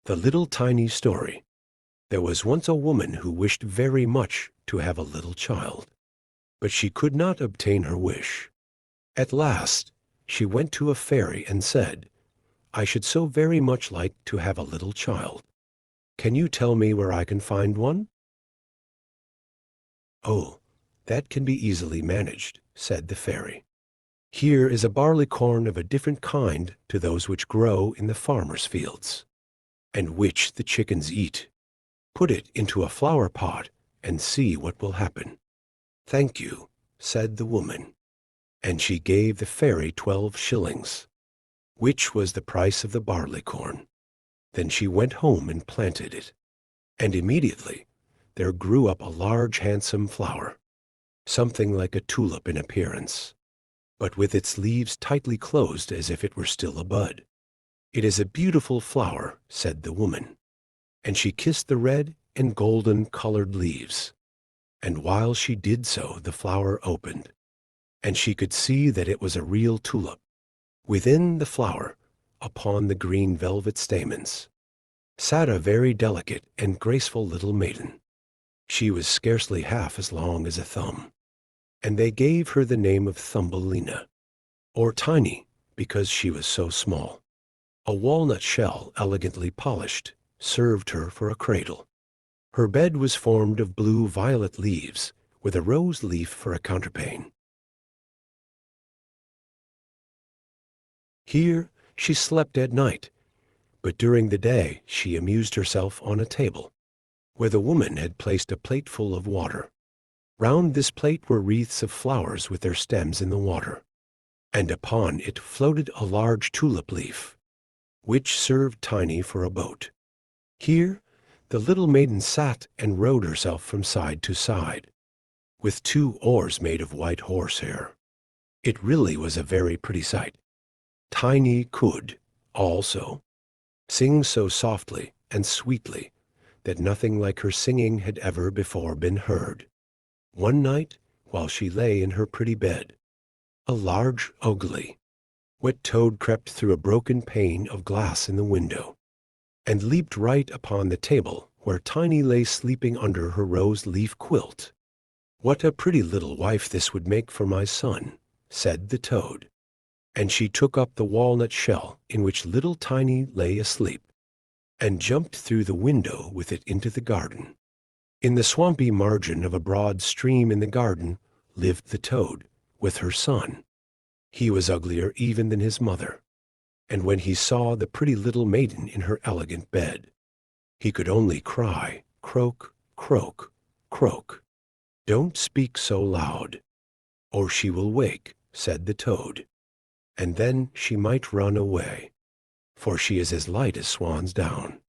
The Little Tiny Story. There was once a woman who wished very much to have a little child, but she could not obtain her wish. At last she went to a fairy and said, "I should so very much like to have a little child. Can you tell me where I can find one?" "Oh, that can be easily managed," said the fairy. "Here is a barley corn of a different kind to those which grow in the farmer's fields, and which the chickens eat. Put it into a flower pot and see what will happen." "Thank you," said the woman, and she gave the fairy 12 shillings, which was the price of the barley corn. Then she went home and planted it, and immediately there grew up a large handsome flower, something like a tulip in appearance, but with its leaves tightly closed as if it were still a bud. "It is a beautiful flower," said the woman, and she kissed the red and golden-colored leaves. And while she did so, the flower opened, and she could see that it was a real tulip. Within the flower, upon the green velvet stamens, sat a very delicate and graceful little maiden. She was scarcely half as long as a thumb, and they gave her the name of Thumbelina, or Tiny, because she was so small. A walnut shell, elegantly polished, served her for a cradle. Her bed was formed of blue-violet leaves, with a rose leaf for a counterpane. Here she slept at night, but during the day she amused herself on a table, where the woman had placed a plate full of water. Round this plate were wreaths of flowers with their stems in the water, and upon it floated a large tulip leaf, which served Tiny for a boat. Here the little maiden sat and rowed herself from side to side, with 2 oars made of white horsehair. It really was a very pretty sight. Tiny could, also, sing so softly and sweetly that nothing like her singing had ever before been heard. One night, while she lay in her pretty bed, a large, ugly, wet toad crept through a broken pane of glass in the window, and leaped right upon the table where Tiny lay sleeping under her rose-leaf quilt. "What a pretty little wife this would make for my son," said the toad, and she took up the walnut shell in which little Tiny lay asleep, and jumped through the window with it into the garden. In the swampy margin of a broad stream in the garden lived the toad with her son. He was uglier even than his mother, and when he saw the pretty little maiden in her elegant bed, he could only cry, "Croak, croak, croak." "Don't speak so loud, or she will wake," said the toad, "and then she might run away, for she is as light as swan's down.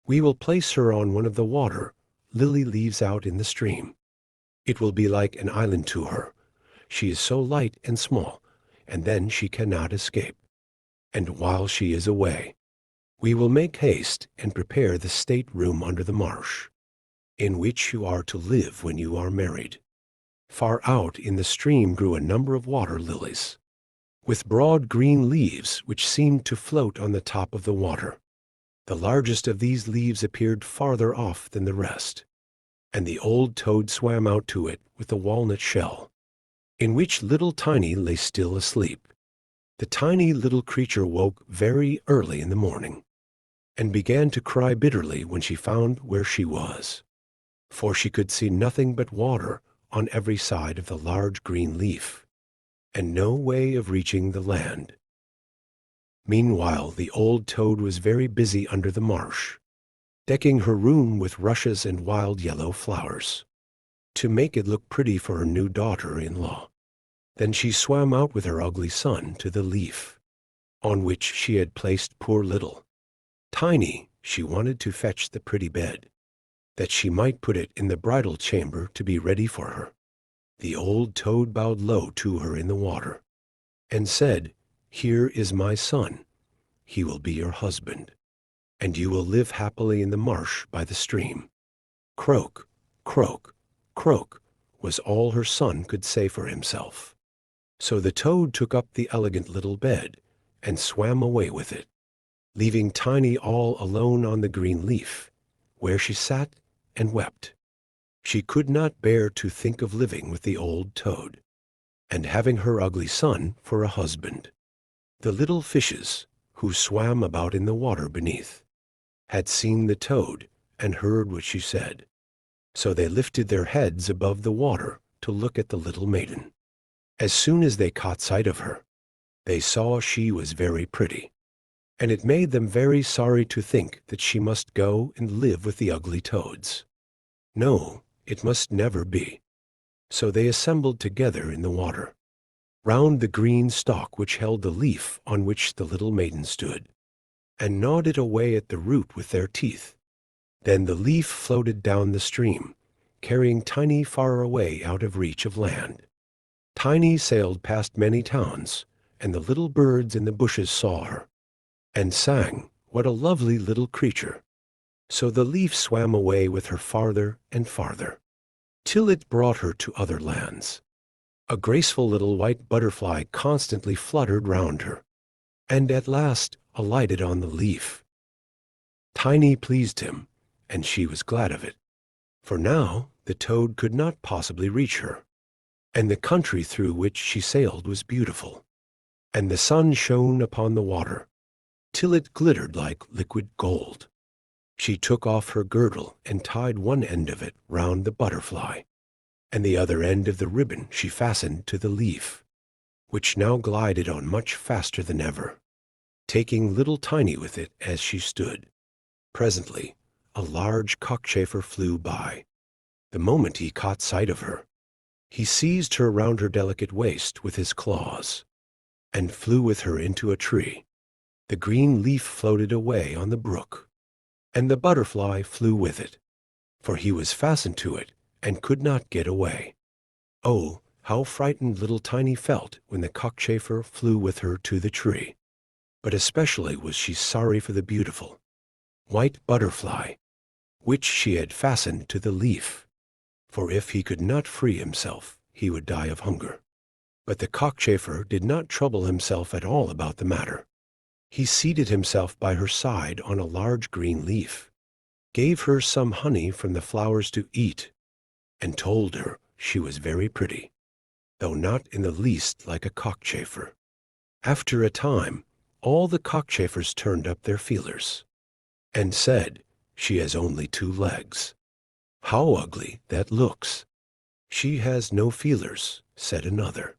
We will place her on one of the water lily leaves out in the stream. It will be like an island to her. She is so light and small, and then she cannot escape. And while she is away, we will make haste and prepare the state-room under the marsh, in which you are to live when you are married." Far out in the stream grew a number of water lilies, with broad green leaves which seemed to float on the top of the water. The largest of these leaves appeared farther off than the rest, and the old toad swam out to it with the walnut shell, in which little Tiny lay still asleep. The tiny little creature woke very early in the morning, and began to cry bitterly when she found where she was, for she could see nothing but water on every side of the large green leaf, and no way of reaching the land. Meanwhile the old toad was very busy under the marsh, decking her room with rushes and wild yellow flowers, to make it look pretty for her new daughter-in-law. Then she swam out with her ugly son to the leaf, on which she had placed poor little Tiny. She wanted to fetch the pretty bed, that she might put it in the bridal chamber to be ready for her. The old toad bowed low to her in the water, and said, "Here is my son. He will be your husband, and you will live happily in the marsh by the stream." "Croak, croak, croak," was all her son could say for himself. So the toad took up the elegant little bed and swam away with it. leaving Tiny all alone on the green leaf, where she sat and wept. She could not bear to think of living with the old toad, and having her ugly son for a husband. The little fishes, who swam about in the water beneath, had seen the toad and heard what she said. So they lifted their heads above the water to look at the little maiden. As soon as they caught sight of her, they saw she was very pretty, and it made them very sorry to think that she must go and live with the ugly toads. No, it must never be. So they assembled together in the water, round the green stalk which held the leaf on which the little maiden stood, and gnawed it away at the root with their teeth. Then the leaf floated down the stream, carrying Tiny far away out of reach of land. Tiny sailed past many towns, and the little birds in the bushes saw her, and sang, "What a lovely little creature!" So the leaf swam away with her farther and farther, till it brought her to other lands. A graceful little white butterfly constantly fluttered round her, and at last alighted on the leaf. Tiny pleased him, and she was glad of it, for now the toad could not possibly reach her, and the country through which she sailed was beautiful, and the sun shone upon the water, till it glittered like liquid gold. She took off her girdle and tied one end of it round the butterfly, and the other end of the ribbon she fastened to the leaf, which now glided on much faster than ever, taking little Tiny with it as she stood. Presently a large cockchafer flew by. The moment he caught sight of her, he seized her round her delicate waist with his claws, and flew with her into a tree. The green leaf floated away on the brook, and the butterfly flew with it, for he was fastened to it and could not get away. Oh, how frightened little Tiny felt when the cockchafer flew with her to the tree! But especially was she sorry for the beautiful white butterfly, which she had fastened to the leaf, for if he could not free himself, he would die of hunger. But the cockchafer did not trouble himself at all about the matter. He seated himself by her side on a large green leaf, gave her some honey from the flowers to eat, and told her she was very pretty, though not in the least like a cockchafer. After a time, all the cockchafers turned up their feelers, and said, "She has only 2 legs. How ugly that looks!" "She has no feelers," said another.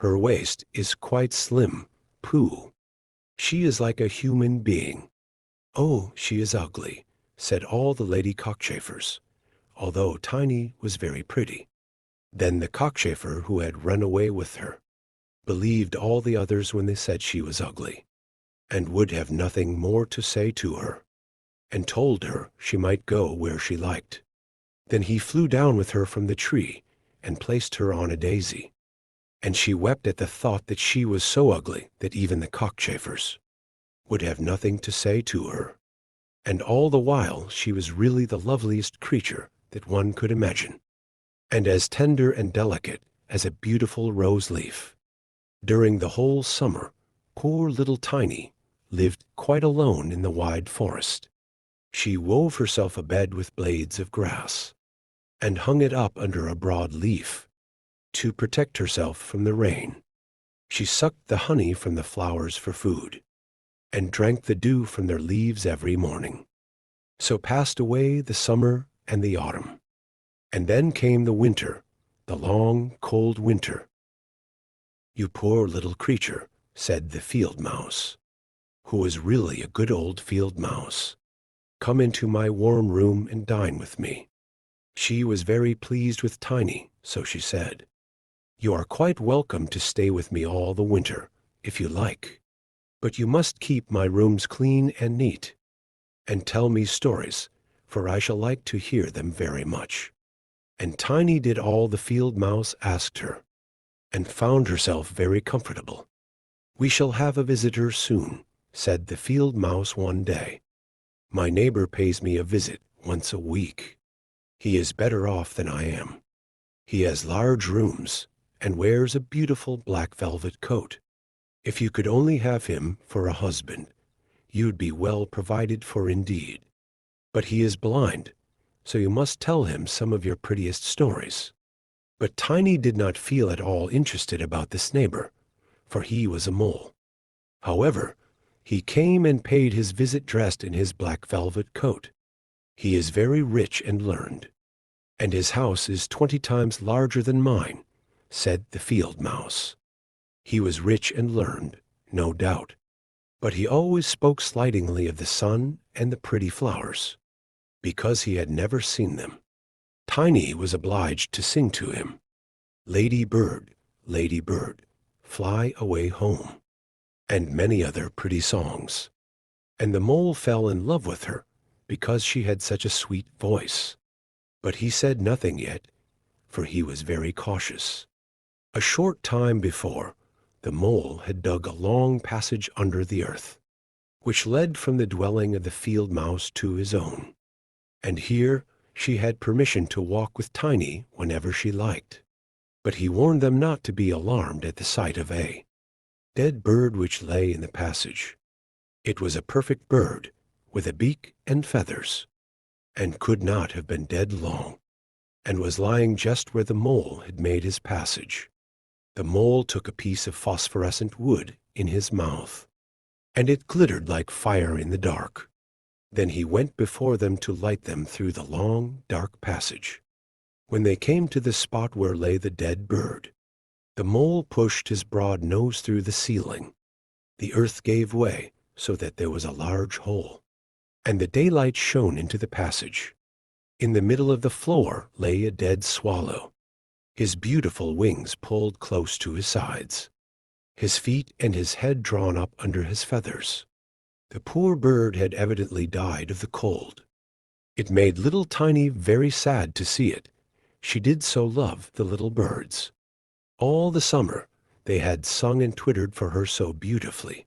"Her waist is quite slim. Pooh! She is like a human being." "Oh, she is ugly," said all the lady cockchafers, although Tiny was very pretty. Then the cockchafer who had run away with her believed all the others when they said she was ugly, and would have nothing more to say to her, and told her she might go where she liked. Then he flew down with her from the tree and placed her on a daisy, and she wept at the thought that she was so ugly that even the cockchafers would have nothing to say to her, and all the while she was really the loveliest creature that one could imagine, and as tender and delicate as a beautiful rose leaf. During the whole summer, poor little Tiny lived quite alone in the wide forest. She wove herself a bed with blades of grass, and hung it up under a broad leaf, to protect herself from the rain. She sucked the honey from the flowers for food, and drank the dew from their leaves every morning. So passed away the summer and the autumn, and then came the winter, the long, cold winter. "You poor little creature," said the field mouse, who was really a good old field mouse, "come into my warm room and dine with me." She was very pleased with Tiny, so she said, "You are quite welcome to stay with me all the winter, if you like, but you must keep my rooms clean and neat, and tell me stories, for I shall like to hear them very much." And Tiny did all the field mouse asked her, and found herself very comfortable. "We shall have a visitor soon," said the field mouse one day. "My neighbor pays me a visit once a week. He is better off than I am. He has large rooms, and wears a beautiful black velvet coat. If you could only have him for a husband, you'd be well provided for indeed. But he is blind, so you must tell him some of your prettiest stories." But Tiny did not feel at all interested about this neighbor, for he was a mole. However, he came and paid his visit dressed in his black velvet coat. "He is very rich and learned, and his house is 20 times larger than mine," said the field mouse. He was rich and learned, no doubt, but he always spoke slightingly of the sun and the pretty flowers, because he had never seen them. Tiny was obliged to sing to him, Lady Bird, fly away home," and many other pretty songs. And the mole fell in love with her because she had such a sweet voice. But he said nothing yet, for he was very cautious. A short time before, the mole had dug a long passage under the earth, which led from the dwelling of the field mouse to his own. And here she had permission to walk with Tiny whenever she liked. But he warned them not to be alarmed at the sight of a dead bird which lay in the passage. It was a perfect bird, with a beak and feathers, and could not have been dead long, and was lying just where the mole had made his passage. The mole took a piece of phosphorescent wood in his mouth, and it glittered like fire in the dark. Then he went before them to light them through the long, dark passage. When they came to the spot where lay the dead bird, the mole pushed his broad nose through the ceiling. The earth gave way so that there was a large hole, and the daylight shone into the passage. In the middle of the floor lay a dead swallow, his beautiful wings pulled close to his sides, his feet and his head drawn up under his feathers. The poor bird had evidently died of the cold. It made little Tiny very sad to see it. She did so love the little birds. All the summer they had sung and twittered for her so beautifully.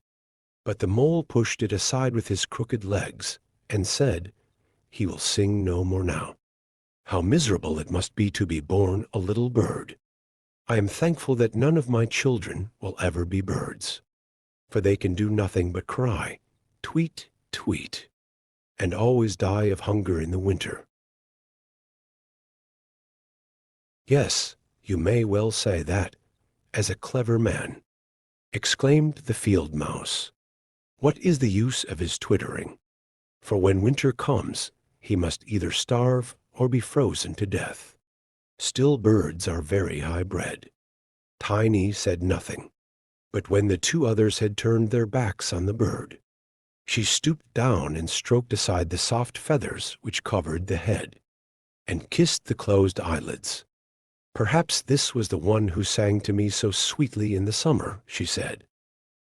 But the mole pushed it aside with his crooked legs, and said, "He will sing no more now. How miserable it must be to be born a little bird. I am thankful that none of my children will ever be birds, for they can do nothing but cry, tweet, tweet, and always die of hunger in the winter." "Yes, you may well say that, as a clever man," exclaimed the field mouse. "What is the use of his twittering? For when winter comes, he must either starve or be frozen to death. Still, birds are very high bred." Tiny said nothing, but when the two others had turned their backs on the bird, she stooped down and stroked aside the soft feathers which covered the head, and kissed the closed eyelids. "Perhaps this was the one who sang to me so sweetly in the summer," she said.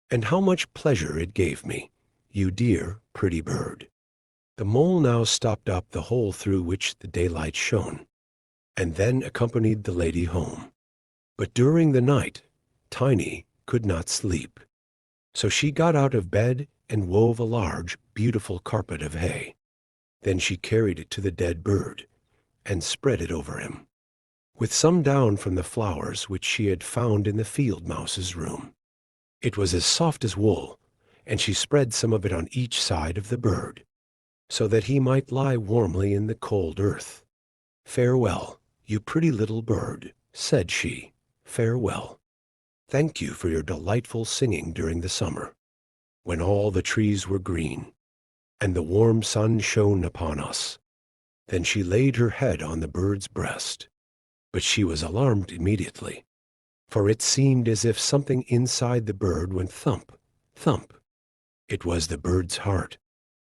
"And how much pleasure it gave me, you dear, pretty bird." The mole now stopped up the hole through which the daylight shone, and then accompanied the lady home. But during the night, Tiny could not sleep. So she got out of bed and wove a large, beautiful carpet of hay. Then she carried it to the dead bird, and spread it over him, with some down from the flowers which she had found in the field mouse's room. It was as soft as wool, and she spread some of it on each side of the bird, so that he might lie warmly in the cold earth. "Farewell, you pretty little bird," said she. "Farewell. Thank you for your delightful singing during the summer, when all the trees were green, and the warm sun shone upon us." Then she laid her head on the bird's breast, but she was alarmed immediately, for it seemed as if something inside the bird went thump, thump. It was the bird's heart.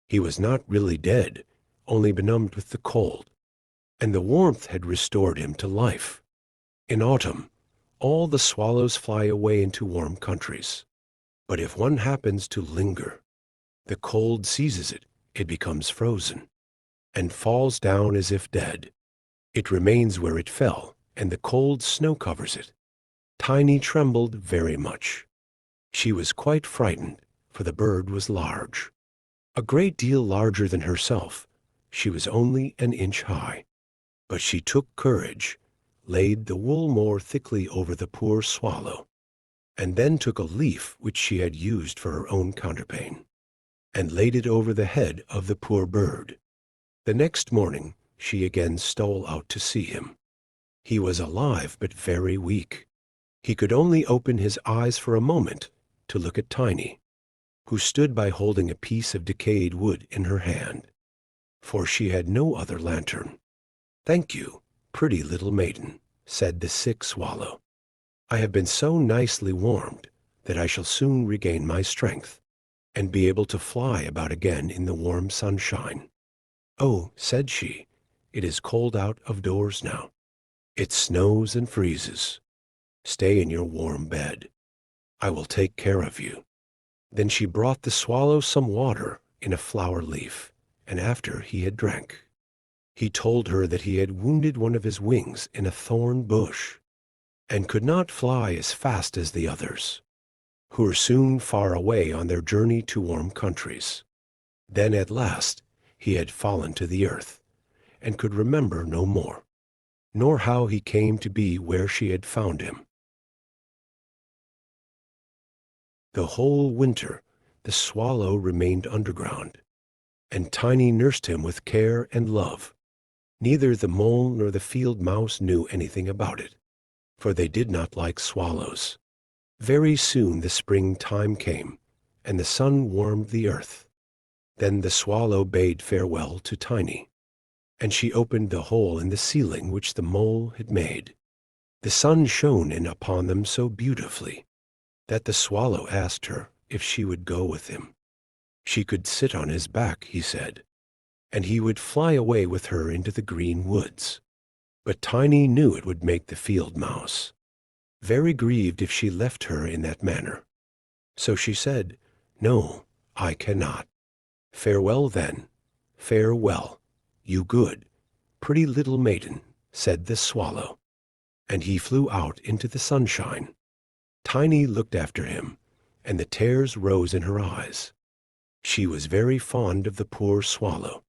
He was not really dead, only benumbed with the cold, and the warmth had restored him to life. In autumn, all the swallows fly away into warm countries. But if one happens to linger, the cold seizes it, it becomes frozen, and falls down as if dead. It remains where it fell, and the cold snow covers it. Tiny trembled very much. She was quite frightened, for the bird was large, a great deal larger than herself. She was only an inch high. But she took courage, laid the wool more thickly over the poor swallow, and then took a leaf which she had used for her own counterpane, and laid it over the head of the poor bird. The next morning she again stole out to see him. He was alive but very weak. He could only open his eyes for a moment to look at Tiny, who stood by holding a piece of decayed wood in her hand, for she had no other lantern. "Thank you, pretty little maiden," said the sick swallow. "I have been so nicely warmed that I shall soon regain my strength and be able to fly about again in the warm sunshine." "Oh," said she, "it is cold out of doors now. It snows and freezes. Stay in your warm bed. I will take care of you." Then she brought the swallow some water in a flower leaf, and after he had drank, he told her that he had wounded one of his wings in a thorn bush, and could not fly as fast as the others, who were soon far away on their journey to warm countries. Then at last he had fallen to the earth, and could remember no more, nor how he came to be where she had found him. The whole winter the swallow remained underground, and Tiny nursed him with care and love. Neither the mole nor the field mouse knew anything about it, for they did not like swallows. Very soon the spring time came, and the sun warmed the earth. Then the swallow bade farewell to Tiny, and she opened the hole in the ceiling which the mole had made. The sun shone in upon them so beautifully that the swallow asked her if she would go with him. She could sit on his back, he said, and he would fly away with her into the green woods. But Tiny knew it would make the field mouse very grieved if she left her in that manner. So she said, "No, I cannot. Farewell then, farewell, you good, pretty little maiden," said the swallow, and he flew out into the sunshine. Tiny looked after him, and the tears rose in her eyes. She was very fond of the poor swallow.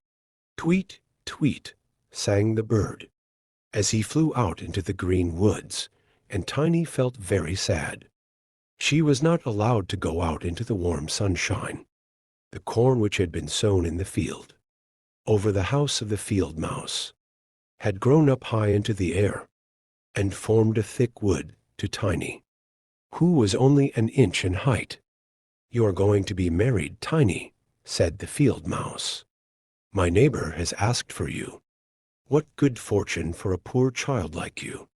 "Tweet, tweet," sang the bird, as he flew out into the green woods, and Tiny felt very sad. She was not allowed to go out into the warm sunshine. The corn which had been sown in the field, over the house of the field mouse, had grown up high into the air, and formed a thick wood to Tiny, who was only an inch in height. "You are going to be married, Tiny," said the field mouse. "My neighbor has asked for you. What good fortune for a poor child like you.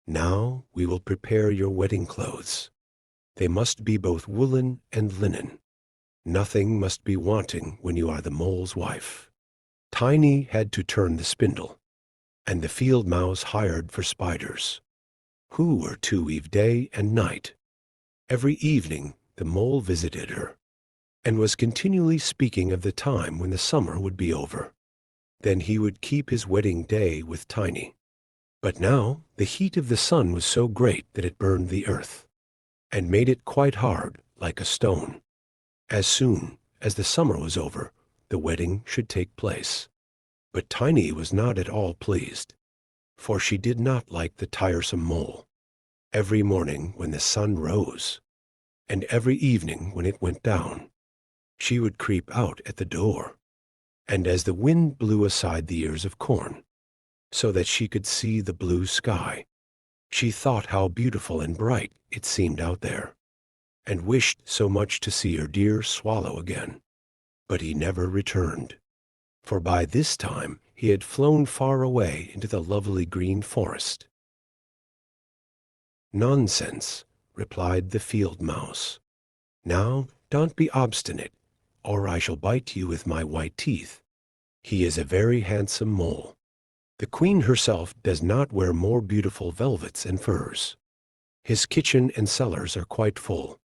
Now we will prepare your wedding clothes. They must be both woolen and linen. Nothing must be wanting when you are the mole's wife." Tiny had to turn the spindle, and the field mouse hired for spiders, who were to weave day and night. Every evening the mole visited her, and was continually speaking of the time when the summer would be over. Then he would keep his wedding day with Tiny. But now the heat of the sun was so great that it burned the earth, and made it quite hard, like a stone. As soon as the summer was over, the wedding should take place. But Tiny was not at all pleased, for she did not like the tiresome mole. Every morning when the sun rose, and every evening when it went down, she would creep out at the door, and as the wind blew aside the ears of corn, so that she could see the blue sky, she thought how beautiful and bright it seemed out there, and wished so much to see her dear swallow again. But he never returned, for by this time he had flown far away into the lovely green forest. "Nonsense," replied the field mouse. "Now don't be obstinate, or I shall bite you with my white teeth. He is a very handsome mole. The queen herself does not wear more beautiful velvets and furs. His kitchen and cellars are quite full.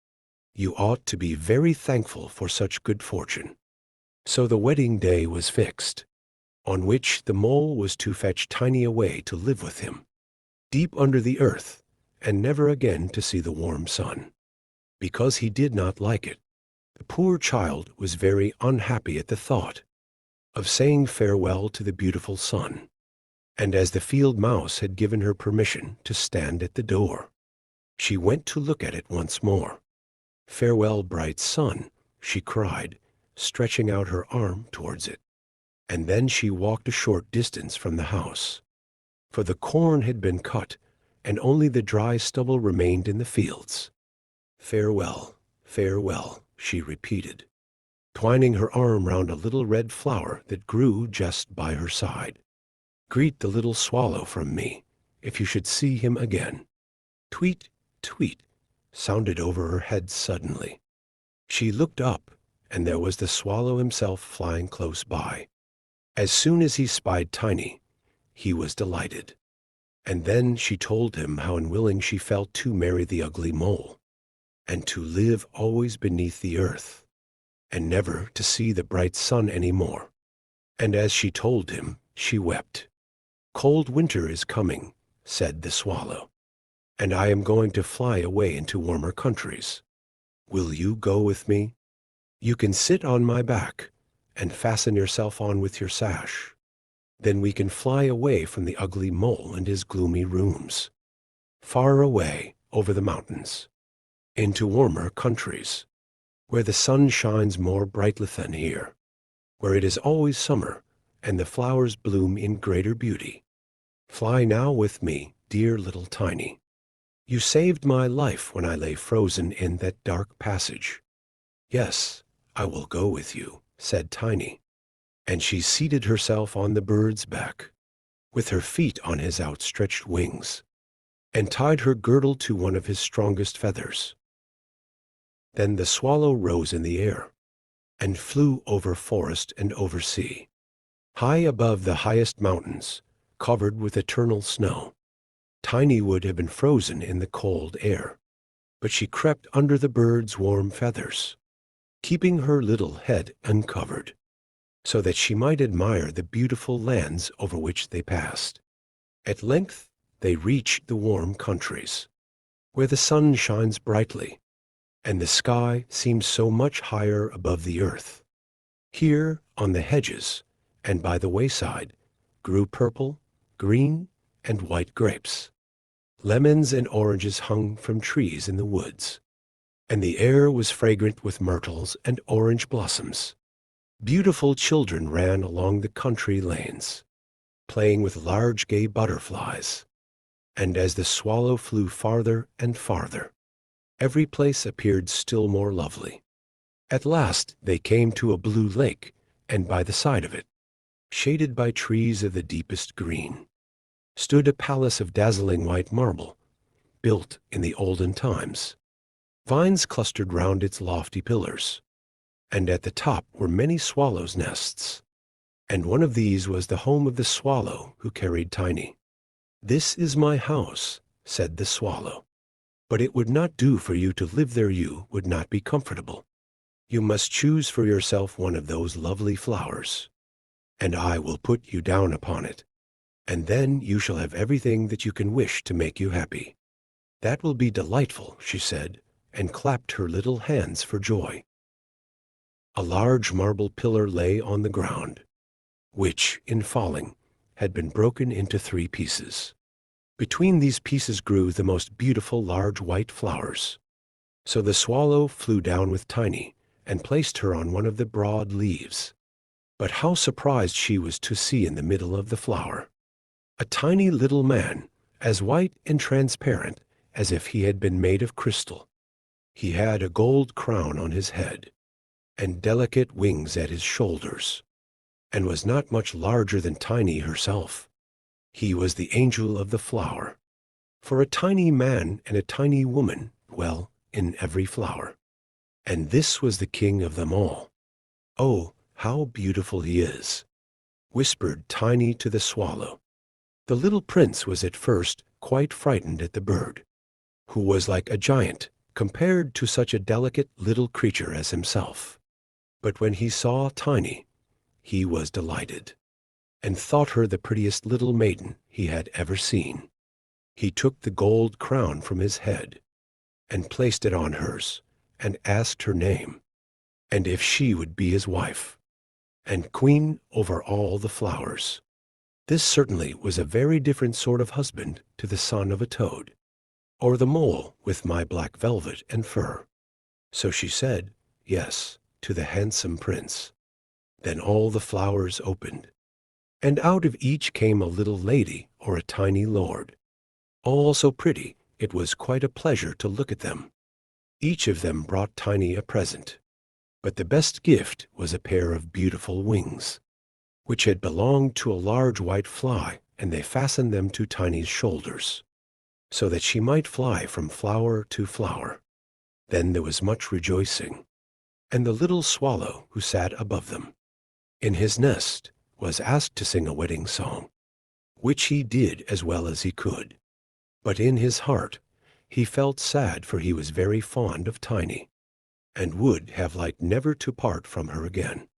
You ought to be very thankful for such good fortune." So the wedding day was fixed, on which the mole was to fetch Tiny away to live with him, deep under the earth, and never again to see the warm sun, because he did not like it. The poor child was very unhappy at the thought of saying farewell to the beautiful sun, and as the field mouse had given her permission to stand at the door, she went to look at it once more. "Farewell, bright sun," she cried, stretching out her arm towards it. And then she walked a short distance from the house, for the corn had been cut, and only the dry stubble remained in the fields. "Farewell, farewell," she repeated, twining her arm round a little red flower that grew just by her side. "Greet the little swallow from me, if you should see him again." Tweet, tweet, sounded over her head suddenly. She looked up, and there was the swallow himself flying close by. As soon as he spied Tiny, he was delighted. And then she told him how unwilling she felt to marry the ugly mole, and to live always beneath the earth, and never to see the bright sun any more. And as she told him, she wept. "Cold winter is coming," said the swallow, "and I am going to fly away into warmer countries. Will you go with me? You can sit on my back, and fasten yourself on with your sash. Then we can fly away from the ugly mole and his gloomy rooms, far away over the mountains, into warmer countries, where the sun shines more brightly than here, where it is always summer, and the flowers bloom in greater beauty. Fly now with me, dear little Tiny. You saved my life when I lay frozen in that dark passage." "Yes, I will go with you," said Tiny, and she seated herself on the bird's back, with her feet on his outstretched wings, and tied her girdle to one of his strongest feathers. Then the swallow rose in the air, and flew over forest and over sea, high above the highest mountains, covered with eternal snow. Tiny would have been frozen in the cold air, but she crept under the bird's warm feathers, keeping her little head uncovered, so that she might admire the beautiful lands over which they passed. At length they reached the warm countries, where the sun shines brightly, and the sky seems so much higher above the earth. Here, on the hedges and by the wayside, grew purple, green, and white grapes. Lemons and oranges hung from trees in the woods, and the air was fragrant with myrtles and orange blossoms. Beautiful children ran along the country lanes, playing with large gay butterflies, and as the swallow flew farther and farther, every place appeared still more lovely. At last they came to a blue lake, and by the side of it, shaded by trees of the deepest green, stood a palace of dazzling white marble, built in the olden times. Vines clustered round its lofty pillars, and at the top were many swallows' nests, and one of these was the home of the swallow who carried Tiny. "This is my house," said the swallow, "but it would not do for you to live there. You would not be comfortable. You must choose for yourself one of those lovely flowers, and I will put you down upon it, and then you shall have everything that you can wish to make you happy." "That will be delightful," she said, and clapped her little hands for joy. A large marble pillar lay on the ground, which, in falling, had been broken into 3 pieces. Between these pieces grew the most beautiful large white flowers. So the swallow flew down with Tiny, and placed her on one of the broad leaves. But how surprised she was to see in the middle of the flower a tiny little man, as white and transparent as if he had been made of crystal. He had a gold crown on his head, and delicate wings at his shoulders, and was not much larger than Tiny herself. He was the angel of the flower, for a tiny man and a tiny woman dwell in every flower. And this was the king of them all. "Oh, how beautiful he is," whispered Tiny to the swallow. The little prince was at first quite frightened at the bird, who was like a giant compared to such a delicate little creature as himself. But when he saw Tiny, he was delighted, and thought her the prettiest little maiden he had ever seen. He took the gold crown from his head, and placed it on hers, and asked her name, and if she would be his wife, and queen over all the flowers. This certainly was a very different sort of husband to the son of a toad, or the mole with my black velvet and fur. So she said, "Yes, to the handsome prince. Then all the flowers opened, and out of each came a little lady or a tiny lord, all so pretty it was quite a pleasure to look at them. Each of them brought Tiny a present, but the best gift was a pair of beautiful wings, which had belonged to a large white fly, and they fastened them to Tiny's shoulders, so that she might fly from flower to flower. Then there was much rejoicing, and the little swallow who sat above them, in his nest, was asked to sing a wedding song, which he did as well as he could. But in his heart he felt sad, for he was very fond of Tiny, and would have liked never to part from her again.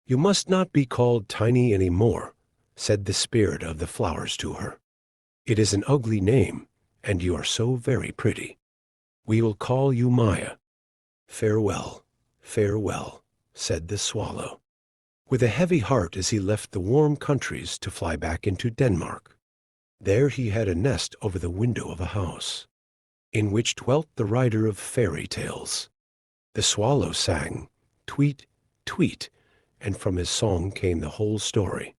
"You must not be called Tiny any more," said the spirit of the flowers to her. "It is an ugly name, and you are so very pretty. We will call you Maya." "Farewell, farewell," said the swallow, with a heavy heart, as he left the warm countries to fly back into Denmark. There he had a nest over the window of a house, in which dwelt the writer of fairy tales. The swallow sang, "Tweet, tweet," and from his song came the whole story.